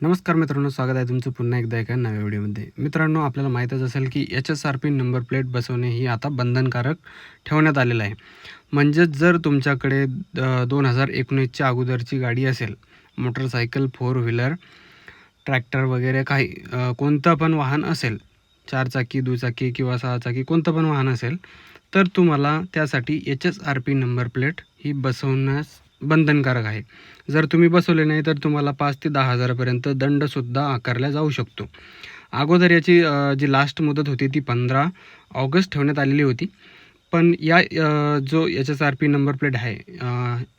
नमस्कार मित्रांनो, स्वागत आहे तुमचं पुन्हा एकदा एका नव्या व्हिडिओमध्ये. मित्रांनो, आपल्याला माहीतच असेल की HSRP नंबर प्लेट बसवणे ही आता बंधनकारक ठेवण्यात आलेलं आहे. म्हणजेच जर तुमच्याकडे 2019च्या अगोदरची गाडी असेल, मोटरसायकल, फोर व्हीलर, ट्रॅक्टर वगैरे काही कोणतं पण वाहन असेल, 4 चाकी, दुचाकी किंवा 6 चाकी कोणतं पण वाहन असेल, तर तुम्हाला त्यासाठी HSRP नंबर प्लेट ही बसवण्यास बंधनकारक आहे. जर तुम्ही बसवले नाही तर तुम्हाला 5 ते 10,000पर्यंत दंडसुद्धा आकारला जाऊ शकतो. अगोदर याची जी लास्ट मुदत होती ती 15 ऑगस्ट ठेवण्यात आलेली होती. पण जो HSRP नंबर प्लेट आहे,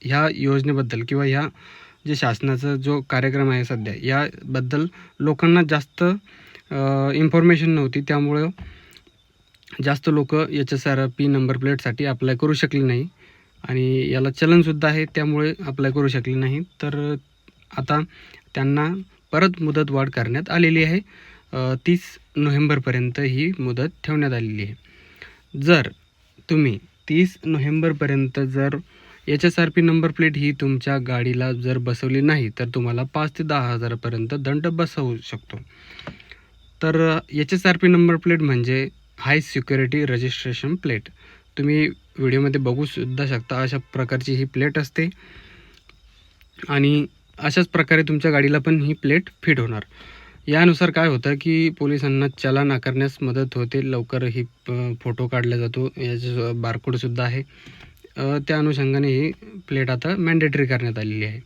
ह्या योजनेबद्दल किंवा ह्या जे शासनाचा जो कार्यक्रम आहे सध्या, याबद्दल लोकांना जास्त इन्फॉर्मेशन नव्हती. त्यामुळं जास्त लोक HSRP नंबर प्लेटसाठी अप्लाय करू शकले नाही आणि याला चलनसुद्धा आहे, त्यामुळे अप्लाय करू शकले नाही. तर आता त्यांना परत मुदतवाढ करण्यात आलेली आहे. 30 नोव्हेंबरपर्यंत ही मुदत ठेवण्यात आलेली आहे. जर तुम्ही 30 नोव्हेंबरपर्यंत जर HSRP नंबर प्लेट ही तुमच्या गाडीला जर बसवली नाही तर तुम्हाला 5 ते 10,000पर्यंत दंड बसवू शकतो. तर HSRP नंबर प्लेट म्हणजे हाय सिक्युरिटी रजिस्ट्रेशन प्लेट. तुम्ही व्हिडिओमध्ये बघूसुद्धा शकता, अशा प्रकारची ही प्लेट असते आणि अशाच प्रकारे तुमच्या गाडीला पण ही प्लेट फिट होणार. यानुसार काय होतं की पोलिसांना चलान आकारण्यास मदत होते. लवकर ही फोटो काढला जातो, याचं बारकोडसुद्धा आहे. त्या अनुषंगाने ही प्लेट आता मॅन्डेटरी करण्यात आलेली आहे.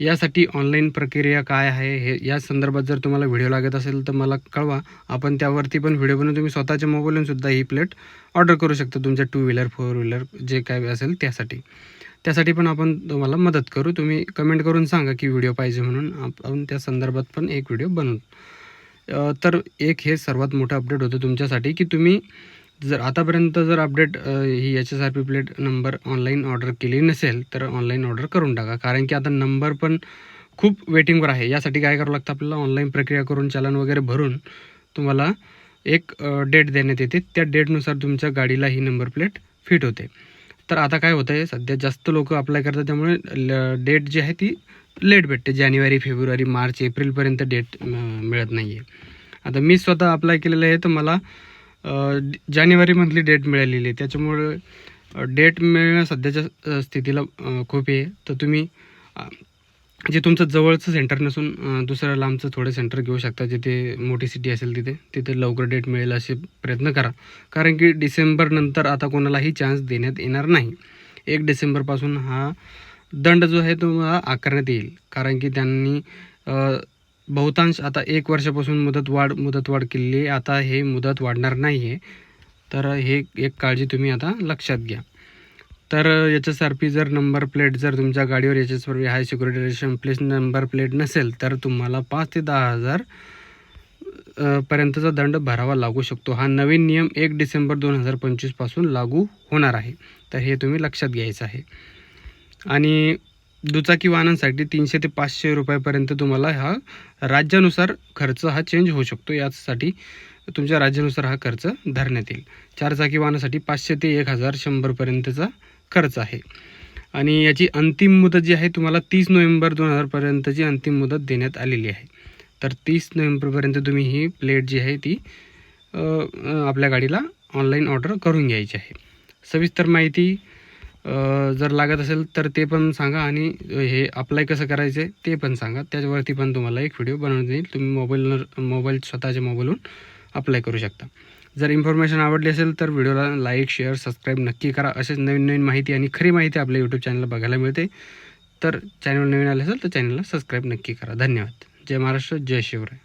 यासाठी ऑनलाईन प्रक्रिया काय आहे हे या संदर्भात जर तुम्हाला व्हिडिओ लागत असेल तर मला कळवा. आपण त्यावरती पण व्हिडिओ बनवून तुम्ही स्वतःच्या मोबाईलवरूनसुद्धा ही प्लेट ऑर्डर करू शकता तुमच्या 2 व्हीलर, 4 व्हीलर जे काय असेल त्यासाठी पण आपण तुम्हाला मदत करू. तुम्ही कमेंट करून सांगा की व्हिडिओ पाहिजे म्हणून, आपण त्या संदर्भात पण एक व्हिडिओ बनवू. तर एक हे सर्वात मोठं अपडेट होतं तुमच्यासाठी की तुम्ही जर आतापर्यंत जर अपडेट ही HSRP plate number online order केली नसेल तर ऑनलाईन ऑर्डर करून टाका. कारण की आता नंबर पण खूप वेटिंगवर आहे. यासाठी काय करावं लागतं आपल्याला, ऑनलाईन प्रक्रिया करून चलन वगैरे भरून तुम्हाला एक डेट देण्यात येते. त्या डेटनुसार तुमच्या गाडीला ही नंबर प्लेट फिट होते. तर आता काय होतं आहे, सध्या जास्त लोक अप्लाय करतात, त्यामुळे डेट जी आहे ती लेट भेटते. जानेवारी, फेब्रुवारी, मार्च, एप्रिलपर्यंत डेट मिळत नाही आहे. आता मी स्वतः अप्लाय केलेलं आहे तर मला जानेवारीमधली डेट मिळालेली आहे. त्याच्यामुळे डेट मिळणं सध्याच्या स्थितीला खूप आहे. तर तुम्ही जे तुमचं जवळचं सेंटर नसून दुसरं लांबचं थोडं सेंटर घेऊ शकता, जिथे मोठी सिटी असेल तिथे लवकर डेट मिळेल असे प्रयत्न करा. कारण की डिसेंबरनंतर आता कोणालाही चान्स देण्यात येणार नाही. 1 डिसेंबरपासून हा दंड जो आहे तुम्हाला आकारण्यात येईल. कारण की त्यांनी बहुतांश आता 1 वर्षापासून मुदतवाढ केलेली आहे. आता हे मुदत वाढणार नाही आहे. तर हे एक काळजी तुम्ही आता लक्षात घ्या. तर HSRP जर नंबर प्लेट जर तुमच्या गाडीवर HSRP हाय security registration plate number plate नसेल तर तुम्हाला 5 ते 10,000 पर्यंतचा दंड भरावा लागू शकतो. हा नवीन नियम 1 डिसेंबर 2025 पासून लागू होणार आहे. तर हे तुम्ही लक्षात घ्यायचं आहे. आणि दुचाकी वाहनांसाठी 300 ते 500 रुपयापर्यंत तुम्हाला हा राज्यानुसार खर्च हा चेंज होऊ शकतो. यासाठी तुमच्या राज्यानुसार हा खर्च धरण्यात येईल. 4 चाकी वाहनासाठी 500 ते 1,100पर्यंतचा खर्च आहे. आणि याची अंतिम मुदत जी आहे तुम्हाला 30 नोव्हेंबर 2000पर्यंतची अंतिम मुदत देण्यात आलेली आहे. तर 30 नोव्हेंबरपर्यंत तुम्ही ही प्लेट जी आहे ती आपल्या गाडीला ऑनलाईन ऑर्डर करून घ्यायची आहे. सविस्तर माहिती जर लागत असेल तर ते पण सांगा आणि हे अप्लाय कसं करायचं आहे ते पण सांगा. त्याच्यावरती पण तुम्हाला एक व्हिडिओ बनवून येईल. तुम्ही मोबाईल स्वतःच्या मोबाईलवरून अप्लाय करू शकता. जर इन्फॉर्मेशन आवडली असेल तर व्हिडिओला लाईक, शेअर, सबस्क्राईब नक्की करा. असेच नवीन माहिती आणि खरी माहिती आपल्या यूट्यूब चॅनलला बघायला मिळते. तर चॅनल नवीन आले असेल तर चॅनलला सबस्क्राईब नक्की करा. धन्यवाद. जय महाराष्ट्र, जय शिवराय.